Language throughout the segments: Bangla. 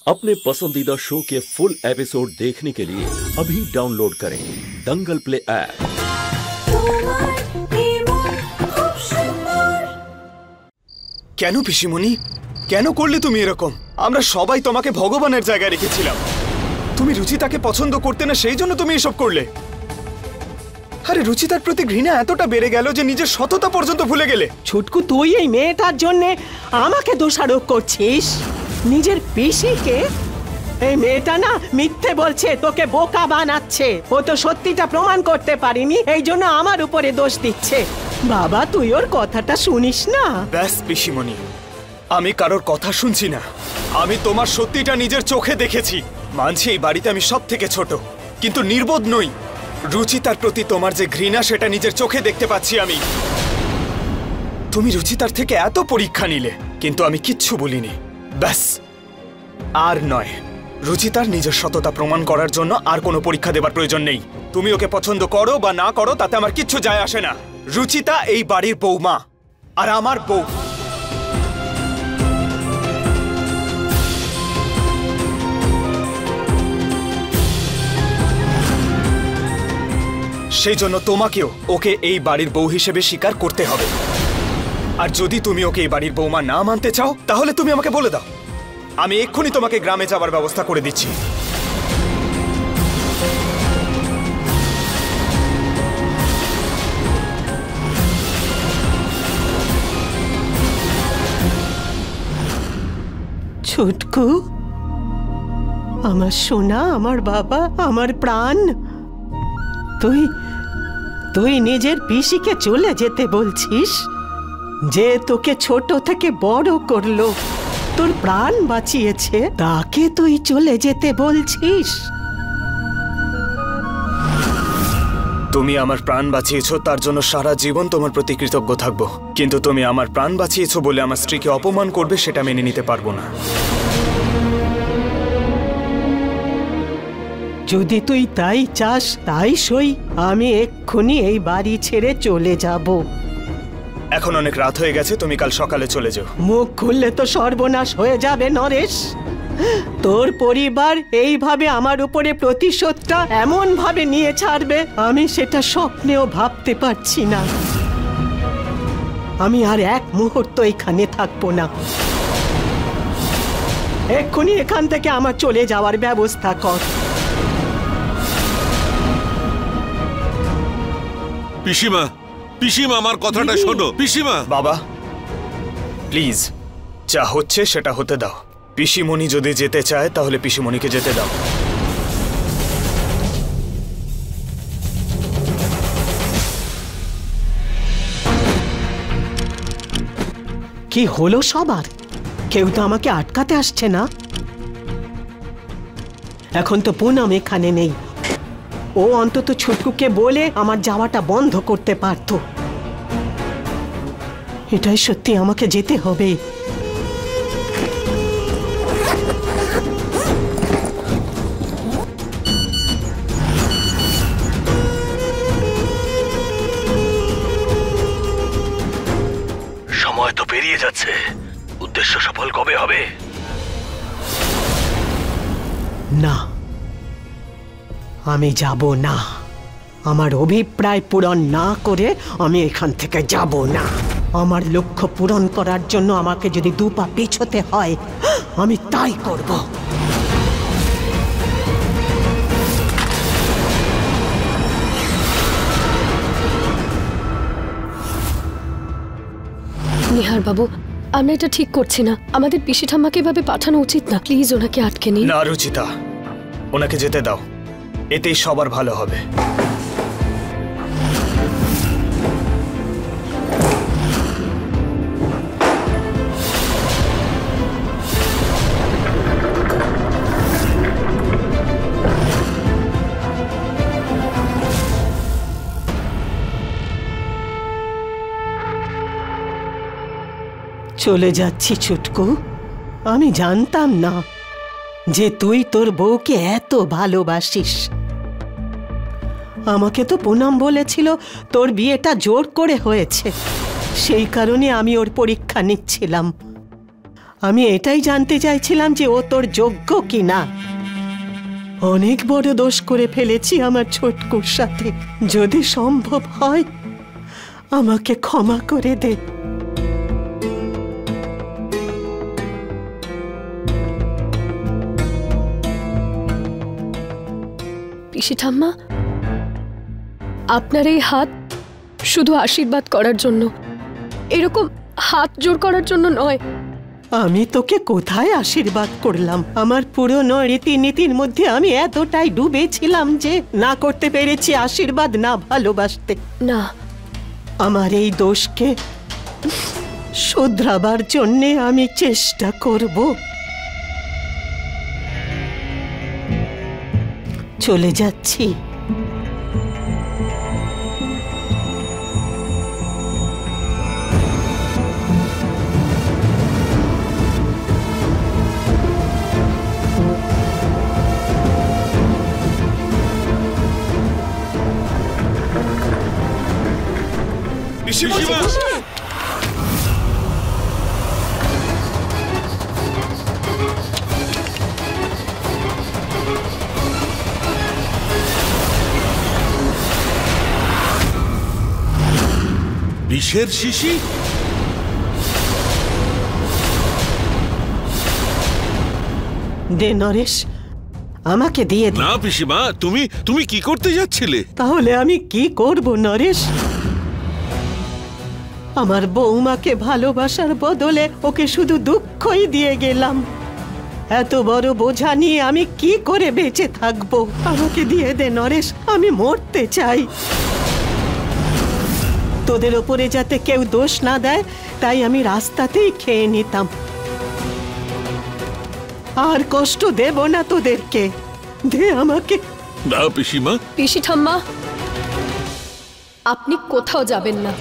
अपने पसंदीदा शो के फुल एपिसोड देखने के लिए अभी डाउनलोड करें दंगल प्ले ऐप। কেন পিসিমণি, কেন করলে তুমি এরকম? আমরা সবাই তোমাকে ভগবানের জায়গায় রেখেছিলাম। তুমি রুচিতাকে পছন্দ করতে না, সেই জন্য তুমি এসব করলে। আরে রুচিতার প্রতি ঘৃণা এতটা বেড়ে গেল যে নিজের সততা পর্যন্ত ভুলে গেলে। ছুটকু, তুই এই মেয়েটার জন্য আমাকে দোষারোপ করছিস? নিজের পিসিকে? এই মেয়েটা না মিথ্যে বলছে, তোকে বোকা বানাচ্ছে। ও তো সত্যিটা প্রমাণ করতে পারিনি, এই জন্য আমার উপরে দোষ দিচ্ছে। বাবা, তুই ওর কথাটা শুনিস না। ব্যাস পিসিমণি, আমি কারোর কথা শুনছি না। আমি তোমার সত্যিটা নিজের চোখে দেখেছি। মানছি এই বাড়িতে আমি সব থেকে ছোট, কিন্তু নির্বোধ নই। রুচিতার প্রতি তোমার যে ঘৃণা সেটা নিজের চোখে দেখতে পাচ্ছি আমি। তুমি রুচিতার থেকে এত পরীক্ষা নিলে, কিন্তু আমি কিচ্ছু বলিনি। ব্যাস, আর নয়। রুচিতার নিজের সততা প্রমাণ করার জন্য আর কোনো পরীক্ষা দেবার প্রয়োজন নেই। তুমি ওকে পছন্দ করো বা না করো তাতে আমার কিচ্ছু যায় আসে না। রুচিতা এই বাড়ির বৌমা, আর আমার বউ। সেই জন্য তোমাকেও ওকে এই বাড়ির বউ হিসেবে স্বীকার করতে হবে। আর যদি তুমি ওকে এই বাড়ির বৌমা না মানতে চাও, তাহলে তুমি আমাকে বলে দাও। আমি এক্ষুনি তোমাকে গ্রামে যাবার ব্যবস্থা করে দিচ্ছি। ছুটকু, আমার সোনা, আমার বাবা, আমার প্রাণ, তুই নিজের পিসিকে চলে যেতে বলছিস? যে তোকে ছোট থেকে বড় করলো, তোর প্রাণ বাঁচিয়েছে, তাকে তুই চলে যেতে বলছিস? তুমি আমার প্রাণ বাঁচিয়েছো, তার জন্য সারা জীবন তোমার প্রতি কৃতজ্ঞ থাকবো। কিন্তু তুমি আমার প্রাণ বাঁচিয়েছো বলে আমার স্ত্রীকে অপমান করবে, সেটা মেনে নিতে পারবো না। যদি তুই তাই চাস, তাই সই। আমি এক্ষুনি এই বাড়ি ছেড়ে চলে যাব। এখন অনেক রাত হয়ে গেছে, তুমি কাল সকালে চলে যাও। মুখ খুললে তো সর্বনাশ হয়ে যাবে নরেশ। তোর পরিবার এইভাবে আমার উপরে প্রতিশোধটা এমন ভাবে নিয়ে ছাড়বে, আমি সেটা স্বপ্নেও ভাবতে পারছি না। আমি আর এক মুহূর্ত এখানে থাকবো না। এক্ষুনি এখান থেকে আমার চলে যাওয়ার ব্যবস্থা কর। পিসিমা, পিসিমা, আমার কথাটা শোনো। পিসিমা। বাবা প্লিজ, যা হচ্ছে সেটা হতে দাও। পিসিমণি যদি যেতে চায় তাহলে পিসিমণিকে যেতে দাও। কি হলো সবার? কেউ তো আমাকে আটকাতে আসছে না। এখন তো পুনম এখানে নেই। ও অন্তত ছুটকুকে বলে আমার যাওয়াটা বন্ধ করতে পারতো। এটাই সত্যি, আমাকে যেতে হবে। সময় তো পেরিয়ে যাচ্ছে, উদ্দেশ্য সফল কবে হবে? না, আমি যাব না। আমার অভিপ্রায় পূরণ না করে আমি এখান থেকে যাব না। আমার লক্ষ্য পূরণ করার জন্য আমাকে যদি দু পা পিছোতে হয়, আমি তাই করব। নিহার বাবু, আমরা এটা ঠিক করছি না। আমাদের পিসি ঠাম্মাকে এভাবে পাঠানো উচিত না। প্লিজ ওনাকে আটকে নিন। না রুচিতা, ওনাকে যেতে দাও, এতেই সবার ভালো হবে। চলে যাচ্ছি ছুটকু। আমি জানতাম না যে তুই তোর বউকে এত ভালোবাসিস। আমাকে তো পুনম বলেছিল তোর বিয়েটা জোর করে হয়েছে, সেই কারণে আমি ওর পরীক্ষা নিচ্ছিলাম। আমি এটাই জানতে চাইছিলাম যে ও তোর যোগ্য কিনা। অনেক বড় দোষ করে ফেলেছি আমার ছোটকুর সাথে। যদি সম্ভব হয় আমাকে ক্ষমা করে দে। পিসি ঠাম্মা, আপনার এই হাত শুধু আশীর্বাদ করার জন্য, এরকম হাত জোর করার জন্য নয়। আমি তোকে কোথায় আশীর্বাদ করলাম? আমার পুরনো রীতিনীতির মধ্যে আমি এতটাই ডুবেছিলাম যে না করতে পেরেছি আশীর্বাদ, না ভালোবাসতে। না, আমার এই দোষকে শুধরাবার জন্যে আমি চেষ্টা করব। চলে যাচ্ছি। পিসিমা! বিষের শিশি? দে নরেশ, আমাকে দিয়ে দে। না পিসিমা, তুমি কি করতে যাচ্ছিলে? তাহলে আমি কি করব নরেশ? আমার বৌমাকে ভালোবাসার বদলে ওকে শুধু দুঃখই দিয়ে গেলাম। এত বড় বোঝা নিয়ে আমি কি করে বেঁচে থাকবো? আমাকে দিয়ে দে নরেশ, আমি মরতে চাই। তোদের ওপরে যাতে কেউ দোষ না দেয় তাই আমি রাস্তাতেই খেয়ে নিতাম। আর কষ্ট দেব না তোদেরকে। দে আমাকে। না পিসিমা। পিসি ঠাম্মা, আপনি কোথাও যাবেন না।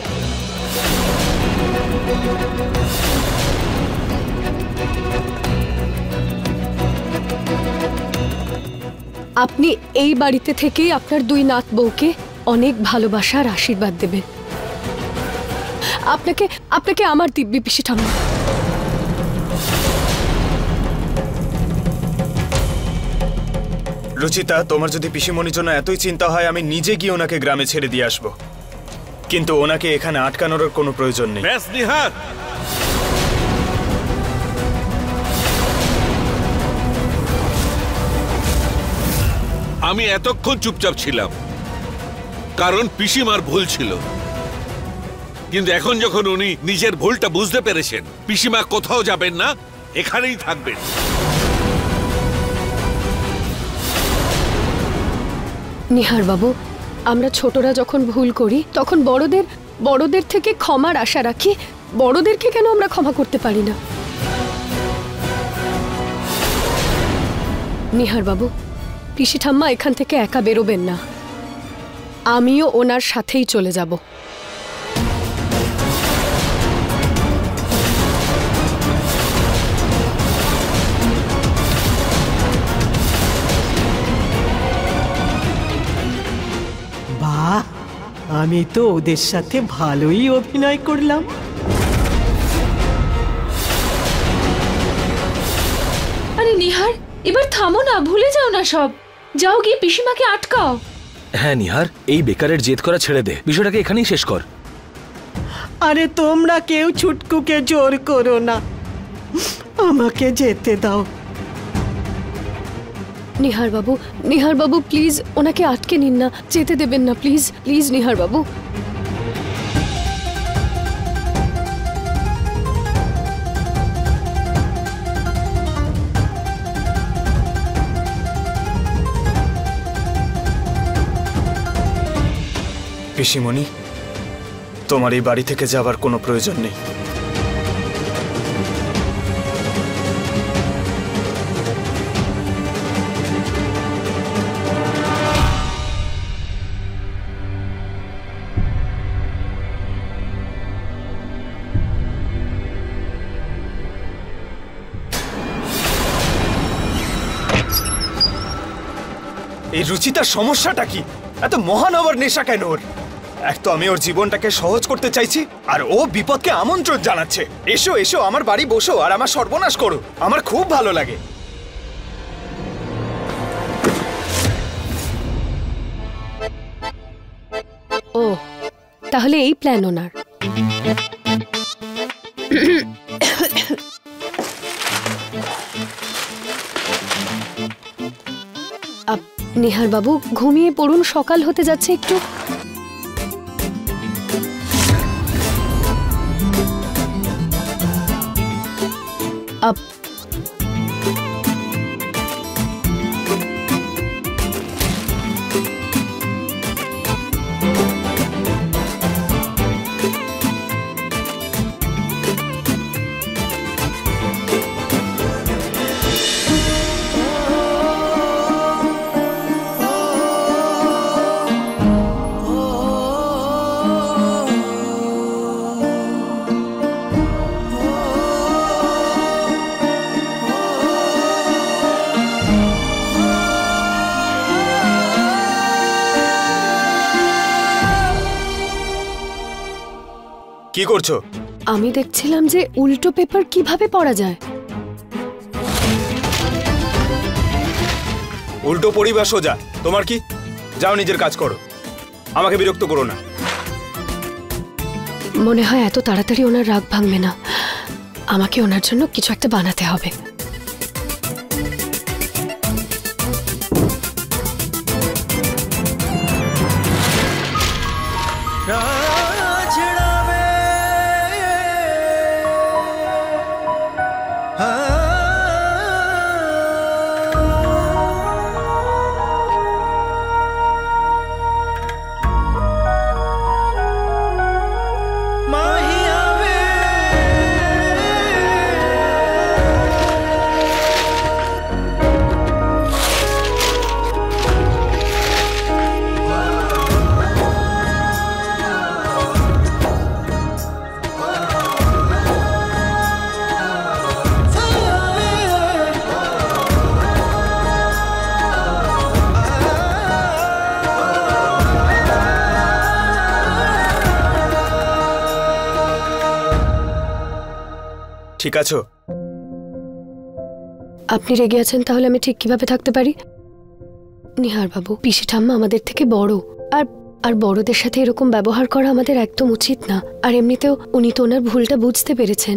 আপনি এই বাড়িতে থেকেই আপনার দুই নাত বউকে অনেক ভালোবাসার আশীর্বাদ দেবেন। আপনাকে আপনাকে আমার দিব্যি পিসি ঠাম্মা। রুচিতা, তোমার যদি পিসিমণির জন্য এতই চিন্তা হয় আমি নিজে গিয়ে ওনাকে গ্রামে ছেড়ে দিয়ে আসবো, কিন্তু ওনাকে এখানে আটকানোর কোনো প্রয়োজন নেই। ব্যাস নিহার, আমি এতক্ষণ চুপচাপ ছিলাম কারণ পিসিমার ভুল ছিল, কিন্তু এখন যখন উনি নিজের ভুলটা বুঝতে পেরেছেন, পিসিমা কোথাও যাবেন না, এখানেই থাকবেন। নিহার বাবু, আমরা ছোটরা যখন ভুল করি তখন বড়দের থেকে ক্ষমার আশা রাখি। বড়দেরকে কেন আমরা ক্ষমা করতে পারি না? নিহার বাবু, পিসি ঠাম্মা এখান থেকে একা বেরোবেন না, আমিও ওনার সাথেই চলে যাব। বাহ, আমি তো ওদের সাথে ভালোই অভিনয় করলাম। আরে নিহার, এবার থামো না, ভুলে যাও না সব। যাও গিয়ে পিসিমাকে আটকাও। হ্যাঁ নিহার, এই বেকারের জেদ করা ছেড়ে দে, বিষয়টাকে এখানেই শেষ কর। আরে তোমরা কেউ ছুটকুকে জোর করো না, আমাকে যেতে দাও। নিহার বাবু প্লিজ ওনাকে আটকে নিন না, যেতে দেবেন না প্লিজ, প্লিজ নিহার বাবু। পিসিমণি, তোমার এই বাড়ি থেকে যাবার কোনো প্রয়োজন নেই। এই রুচিতার সমস্যাটা কি? এত মহানবর নেশা কেন ওর? এক তো আমি ওর জীবনটাকে সহজ করতে চাইছি, আর ও বিপদকে আমন্ত্রণ জানাচ্ছে। এসো এসো, আমার বাড়ি বসো আর আমার সর্বনাশ করো, আমার খুব ভালো লাগে। ও তাহলে এই প্ল্যান ওনার। নিহার বাবু ঘুমিয়ে পড়ুন, সকাল হতে যাচ্ছে একটু। কি করছো? আমি দেখছিলাম যে উল্টো পেপার কিভাবে পড়া যায়। উল্টো পড়িবা সোজা, তোমার কি? যাও নিজের কাজ করো, আমাকে বিরক্ত করো না। মনে হয় এত তাড়াতাড়ি ওনার রাগ ভাঙবে না, আমাকে ওনার জন্য কিছু একটা বানাতে হবে। ঠিক আছো? আপনি রেগে আছেন, তাহলে আমি ঠিক কিভাবে থাকতে পারি? নিহার বাবু, পিসি ঠাম্মা আমাদের থেকে বড়, আর বড়দের সাথে এরকম ব্যবহার করা আমাদের একদম উচিত না। আর এমনিতেও উনি তো ওনার ভুলটা বুঝতে পেরেছেন।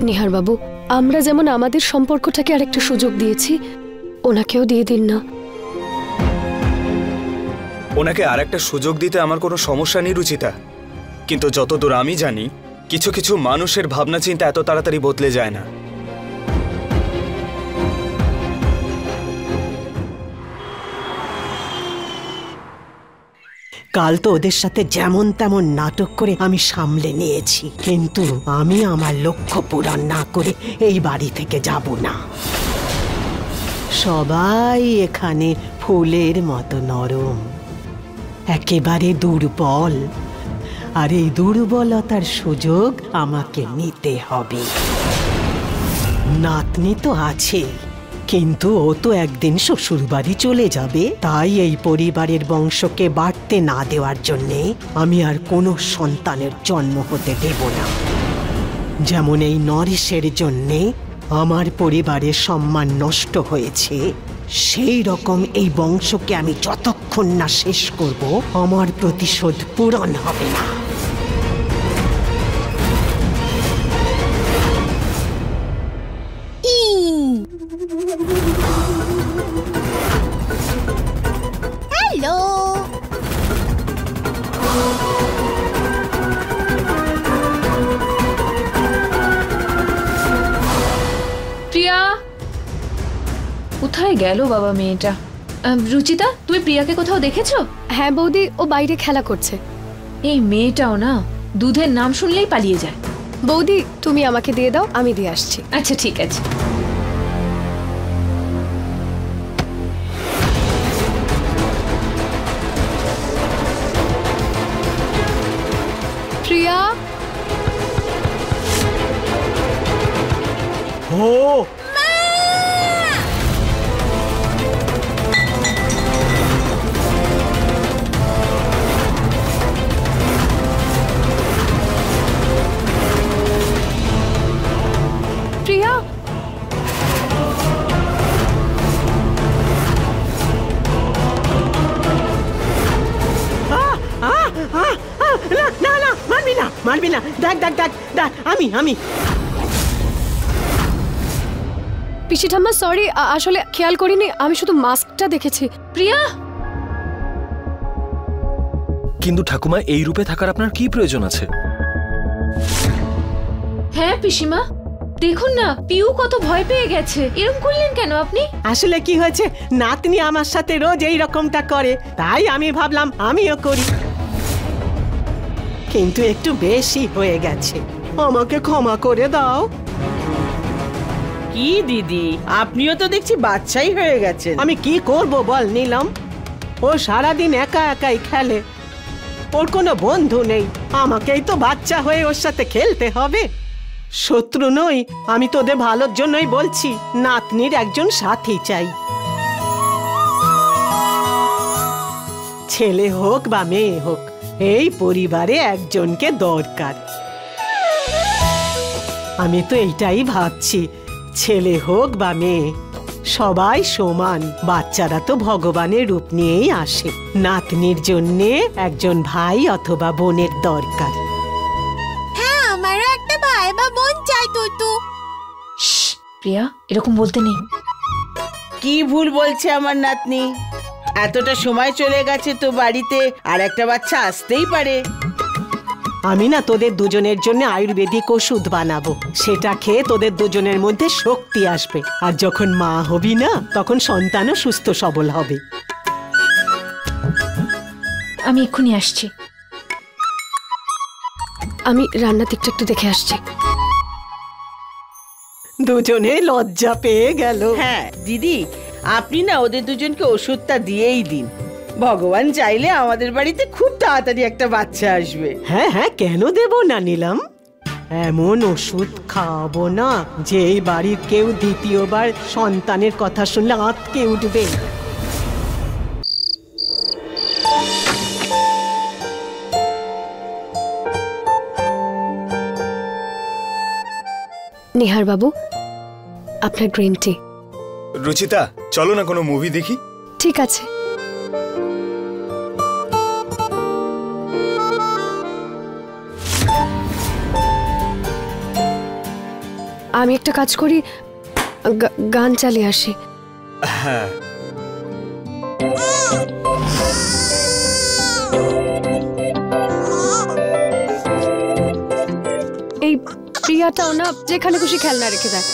নিহার বাবু, আমরা যেমন আমাদের সম্পর্কটাকে আরেকটা সুযোগ দিয়েছি, ওনাকেও দিয়ে দিন না। ওনাকে আরেকটা সুযোগ দিতে আমার কোনো সমস্যা নেই রুচিতা, কিন্তু যতদূর আমি জানি কিছু কিছু মানুষের ভাবনা চিন্তা এত তাড়াতাড়ি বদলে যায় না। কাল তো ওদের সাথে যেমন তেমন নাটক করে আমি সামলে নিয়েছি, কিন্তু আমি আমার লক্ষ্য পূরণ না করে এই বাড়ি থেকে যাব না। সবাই এখানে ফুলের মতো নরম, একেবারে দুর্বল, আর এই দুর্বলতার সুযোগ আমাকে নিতে হবে। নাতনি তো আছে, কিন্তু ও তো একদিন শ্বশুর বাড়ি চলে যাবে, তাই এই পরিবারের বংশকে বাড়তে না দেওয়ার জন্যে আমি আর কোনো সন্তানের জন্ম হতে দেব না। যেমন এই নরেশের জন্যে আমার পরিবারের সম্মান নষ্ট হয়েছে, সেই রকম এই বংশকে আমি যতক্ষণ না শেষ করব, আমার প্রতিশোধ পূরণ হবে না। হ্যালো, প্রিয়া কোথায় গেল বাবা মেয়েটা? রুচিতা, তুমি প্রিয়াকে কোথাও দেখেছো? হ্যাঁ বৌদি, ও বাইরে খেলা করছে। এই মেয়েটাও না দুধের নাম শুনলেই পালিয়ে যায়। বৌদি, তুমি আমাকে দিয়ে দাও, আমি দিয়ে আসছি। আচ্ছা ঠিক আছে। প্রিয়া, ও মারবি না, দেখ দেখ দেখ দেখ, আমি পিসি ঠাম্মা সরি, আসলে খেয়াল করিনি, আমি শুধু মাস্কটা দেখেছি। প্রিয়া, কিন্তু ঠাকুমা এই রূপে থাকার আপনার কি প্রয়োজন আছে? হ্যাঁ পিসিমা, দেখুন না পিউ কত ভয় পেয়ে গেছে। এরকম করলেন কেন আপনি? আসলে কি হয়েছে, নাতনি আমার সাথে রোজ এই রকমটা করে, তাই আমি ভাবলাম আমিও করি, কিন্তু একটু বেশি হয়ে গেছে, আমাকে ক্ষমা করে দাও। কি দিদি, আপনিও তো দেখছি বাচ্চাই হয়ে গেছেন। আমি কি করব বল নীলম, ও সারাদিন একা একাই খেলে, ওর কোনো বন্ধু নেই, আমাকেই তো বাচ্চা হয়ে ওর সাথে খেলতে হবে। শত্রু নই, আমি তোদের ভালোর জন্যই বলছি, নাতনির একজন সাথী চাই, ছেলে হোক বা মেয়ে হোক, এই পরিবারে একজনকে দরকার। আমি তো এইটাই ভাবছি, ছেলে হোক বা মেয়ে সবাই সমান, বাচ্চারা তো ভগবানের রূপ নিয়েই আসে, নাতনির জন্যে একজন ভাই অথবা বোনের দরকার। হ্যাঁ, আমারও একটা ভাই বা বোন চাই তুতু। প্রিয়া, এরকম বলতে নেই। কি ভুল বলছে আমার নাতনি, এতটা সময় চলে গেছে তো বাড়িতে আর একটা বাচ্চা আসতেই পারে। আমি না তোদের দুজনের জন্য আয়ুর্বেদিক ওষুধ বানাবো, সেটা খেয়ে তোদের দুজনের মধ্যে শক্তি আসবে, আর যখন মা হবি না তখন সন্তানও সুস্থ সবল হবে। আমি এক্ষুনি আসছি। আমি রান্নার দিকটা একটু দেখে আসছি। দুজনে লজ্জা পেয়ে গেল। হ্যাঁ দিদি, আপনি না ওদের দুজনকে ওষুধটা দিয়েই দিন, ভগবান চাইলে আমাদের বাড়িতে খুব তাড়াতাড়ি একটা বাচ্চা আসবে। হ্যাঁ হ্যাঁ, কেন দেব না নিলাম, এমন ওষুধ খাওয়াবো না যে এই বাড়ির কেউ দ্বিতীয়বার সন্তানের কথা শুনলে আঁতকে উঠবে। নিহার বাবু, আপনার গ্রিন টি। রুচিতা, চলো না কোনো মুভি দেখি। ঠিক আছে। আমি একটা কাজ করি, গান চালিয়ে আসি। হ্যাঁ, এই প্রিয়াটাও না যেখানে খুশি খেলনা রেখে দেয়।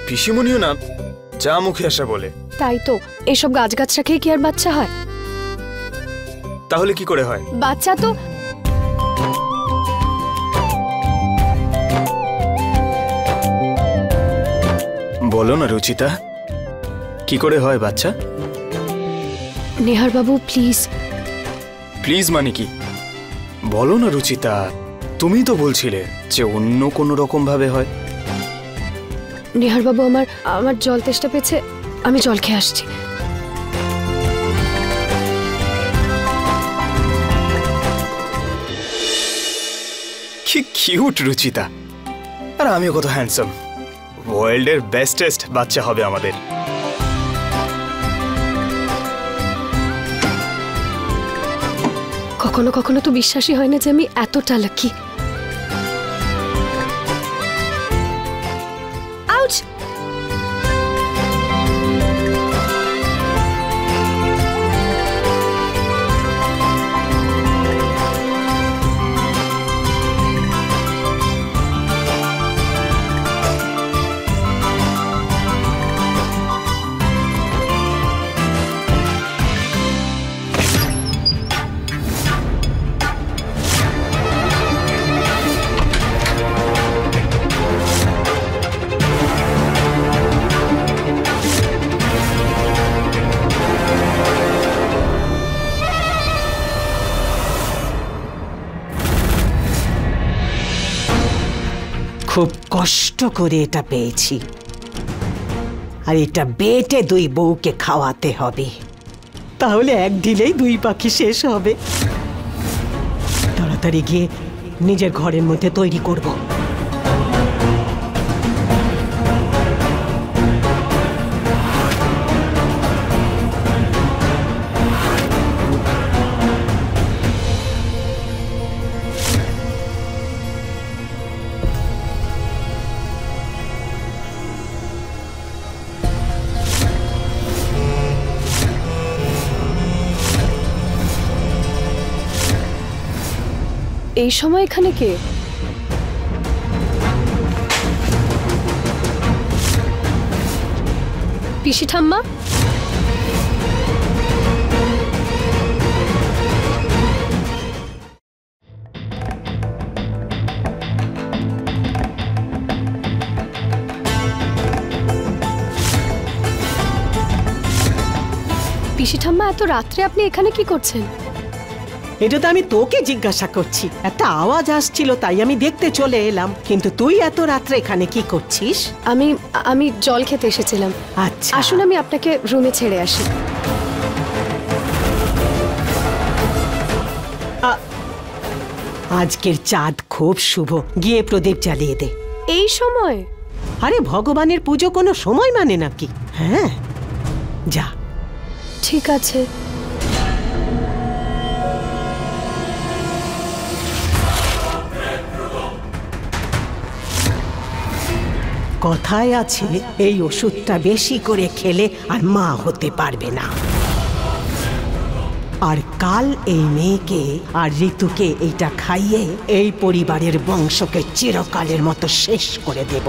পিসিমনিও না যা মুখে আসা বলে। তাই তো, এইসব গাছগাছরা খেয়ে কি আর বাচ্চা হয়? তাহলে কি করে হয়? বাচ্চা তো বলো না রুচিতা, কি করে হয় বাচ্চা? নিহার বাবু প্লিজ। প্লিজ মানে কি? বলো না রুচিতা, তুমি তো বলছিলে যে অন্য কোনো রকম ভাবে হয়। নিহার বাবু, আমার জল তেষ্টা পেয়েছে, আমি জল খেয়ে আসছি। কি কিউট রুচিতা, আর আমিও কত হ্যান্ডসাম, ওয়ার্ল্ডের বেস্টেস্ট বাচ্চা হবে আমাদের। কখনো কখনো তো বিশ্বাসই হয় না যে আমি এতটা লাকি। আউচ! খুব কষ্ট করে এটা পেয়েছি, আর এটা বেটে দুই বউকে খাওয়াতে হবে, তাহলে এক ঢিলেই দুই পাখি শেষ হবে। তাড়াতাড়ি গিয়ে নিজের ঘরের মধ্যে তৈরি করব। এই সময় এখানে কে? পিসি ঠাম্মা, পিসি ঠাম্মা, এত রাত্রে আপনি এখানে কি করছেন? এটা তো আমি তোকে জিজ্ঞাসা করছি। একটা আওয়াজ আসছিল তাই আমি দেখতে চলে এলাম, কিন্তু তুই এত রাত্রে এখানে কি করছিস? আমি জল খেতে এসেছিলাম। আচ্ছা, আসুন আমি আপনাকে রুমে ছেড়ে আসি। আজকের চাঁদ খুব শুভ, গিয়ে প্রদীপ জ্বালিয়ে দে। এই সময়? আরে ভগবানের পুজো কোনো সময় মানে নাকি? হ্যাঁ, যা। ঠিক আছে। কথায় আছে এই ওষুধটা বেশি করে খেলে আর মা হতে পারবে না। আর কাল এই মেয়েকে আর ঋতুকে এইটা খাইয়ে এই পরিবারের বংশকে চিরকালের মতো শেষ করে দেব।